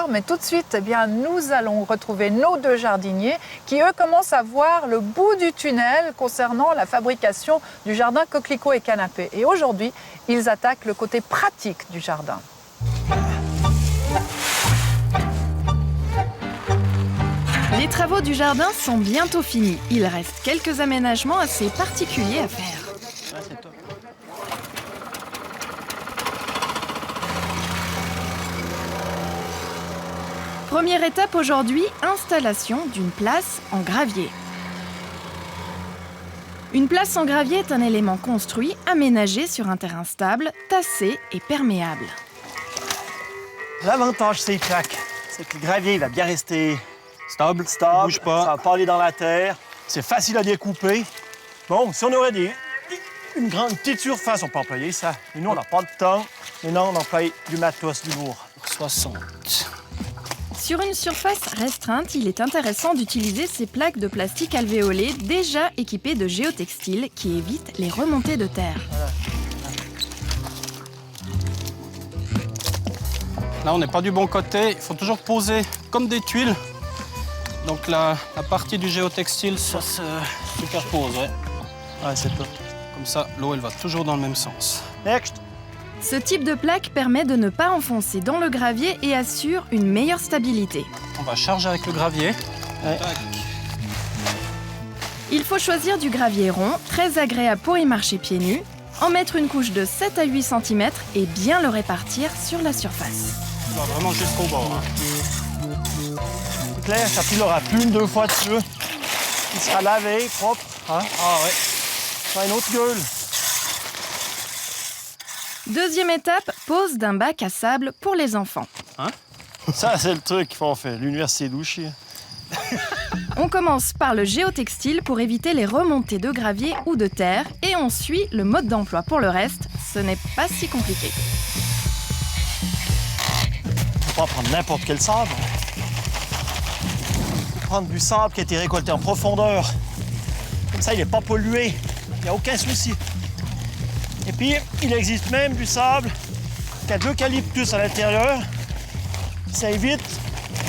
Mais tout de suite, eh bien, nous allons retrouver nos deux jardiniers qui, eux, commencent à voir le bout du tunnel concernant la fabrication du jardin coquelicot et canapé. Et aujourd'hui, ils attaquent le côté pratique du jardin. Les travaux du jardin sont bientôt finis. Il reste quelques aménagements assez particuliers à faire. Première étape aujourd'hui, installation d'une place en gravier. Une place en gravier est un élément construit, aménagé sur un terrain stable, tassé et perméable. L'avantage, c'est plaques. C'est que le gravier va bien rester Stable, stable, bouge pas. ça va pas aller dans la terre. C'est facile à découper. Bon, si on aurait une petite surface, on peut employer ça. Mais nous, on n'a pas de temps. Et non, on emploie du matos, du lourd. 60. Sur une surface restreinte, il est intéressant d'utiliser ces plaques de plastique alvéolées déjà équipées de géotextile qui évitent les remontées de terre. Là, on n'est pas du bon côté. Il faut toujours poser comme des tuiles. Donc la partie du géotextile, ça se superpose. Ouais. Ouais, c'est tout. Comme ça, l'eau, elle va toujours dans le même sens. Next. Ce type de plaque permet de ne pas enfoncer dans le gravier et assure une meilleure stabilité. On va charger avec le gravier. Ouais. Tac. Il faut choisir du gravier rond, très agréable pour y marcher pieds nus, en mettre une couche de 7 à 8 cm et bien le répartir sur la surface. On va vraiment jusqu'au bord. Hein. C'est clair, ça il aura plus deux fois dessus. Il sera lavé, propre. Hein? Ah ouais. Ça a une autre gueule. Deuxième étape, pose d'un bac à sable pour les enfants. Ça, c'est le truc qu'il faut faire. L'université d'Ouchy. On commence par le géotextile pour éviter les remontées de gravier ou de terre et on suit le mode d'emploi pour le reste. Ce n'est pas si compliqué. Faut pas prendre n'importe quel sable. Faut prendre du sable qui a été récolté en profondeur. Comme ça, il n'est pas pollué. Il n'y a aucun souci. Et puis, il existe même du sable qui a de l'eucalyptus à l'intérieur. Ça évite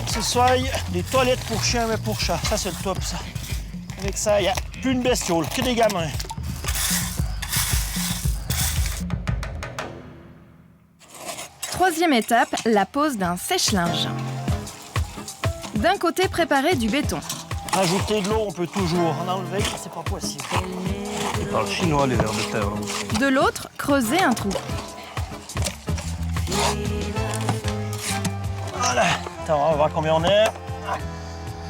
que ce soit des toilettes pour chiens mais pour chats. Ça, c'est le top, ça. Avec ça, il n'y a plus une bestiole, que des gamins. Troisième étape, la pose d'un sèche-linge. D'un côté, préparer du béton. Rajouter de l'eau, on peut toujours. En enlever, c'est pas possible. Ils parlent chinois, les vers de terre. Hein. De l'autre, creuser un trou. Voilà. Attends, on va voir combien on est.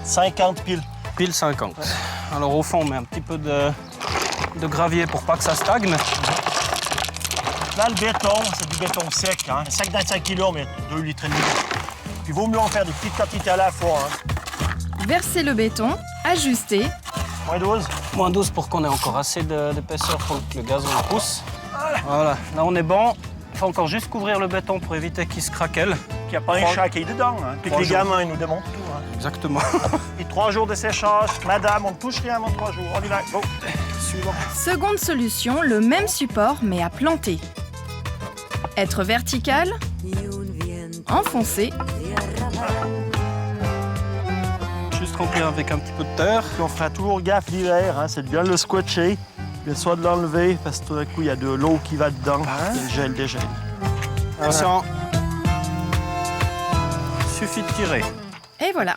50 piles. Pile 50. Alors au fond, on met un petit peu de gravier pour pas que ça stagne. Là, le béton, c'est du béton sec. Hein. 55 kg, on met 2 litres et demi. Puis il vaut mieux en faire des petites quantités à la fois. Hein. Verser le béton, ajuster. Moins 12. Moins 12 pour qu'on ait encore assez d'épaisseur pour que le gazon pousse. Voilà, là on est bon. Il faut encore juste couvrir le béton pour éviter qu'il se craquelle. Qu'il n'y a pas un chat qui est dedans. Hein. Puis que 3 les jours. gamins, ils nous démontrent tout. Hein. Exactement. Et 3 jours de séchage. Madame, on ne touche rien avant 3 jours. On y va. Go. Suivant. Seconde solution, le même support mais à planter. Être vertical, enfoncer, Juste remplir avec un petit peu de terre. Puis on fera toujours gaffe l'hiver. Hein. C'est de bien le squatcher. Bien soit de l'enlever parce que tout d'un coup, il y a de l'eau qui va dedans. Il gèle, dégèle. Attention. Suffit de tirer. et voilà.